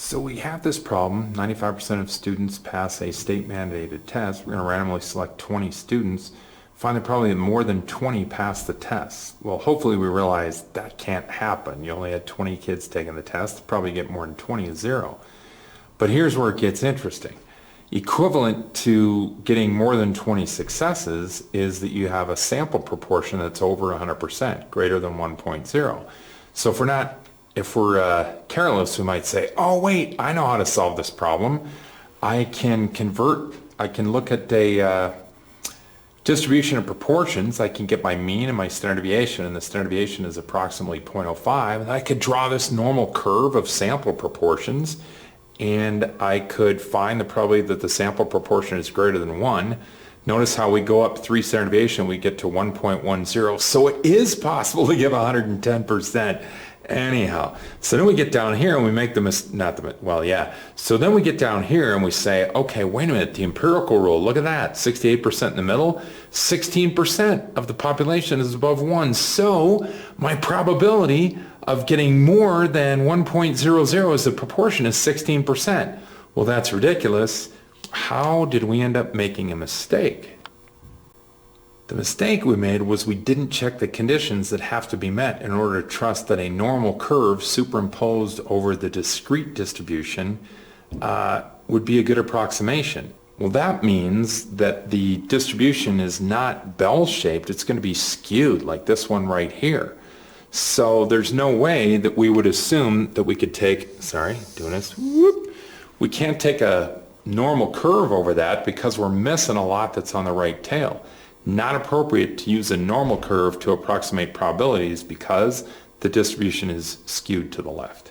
So we have this problem. 95% of students pass a state-mandated test. We're going to randomly select 20 students. Find that probably more than 20 pass the test. Well, hopefully we realize that can't happen. You only had 20 kids taking the test. Probably get more than 20 is zero. But here's where it gets interesting. Equivalent to getting more than 20 successes is that you have a sample proportion that's over 100%, greater than 1.0. So if we're careless, we might say, oh wait, I know how to solve this problem. I can look at a distribution of proportions. I can get my mean and my standard deviation, and the standard deviation is approximately 0.05. And I could draw this normal curve of sample proportions, and I could find the probability that the sample proportion is greater than 1. Notice how we go up 3 standard deviation, we get to 1.10. So it is possible to give 110%. Anyhow, so then we get down here and we make so then we get down here and we say, okay, wait a minute, the empirical rule, look at that, 68% in the middle, 16% of the population is above 1. So my probability of getting more than 1.00 as a proportion is 16%. Well, that's ridiculous. How did we end up making a mistake? The mistake we made was we didn't check the conditions that have to be met in order to trust that a normal curve superimposed over the discrete distribution would be a good approximation. Well, that means that the distribution is not bell-shaped. It's going to be skewed like this one right here. So there's no way that we would assume that we could take, we can't take a normal curve over that because we're missing a lot that's on the right tail. Not appropriate to use a normal curve to approximate probabilities because the distribution is skewed to the left.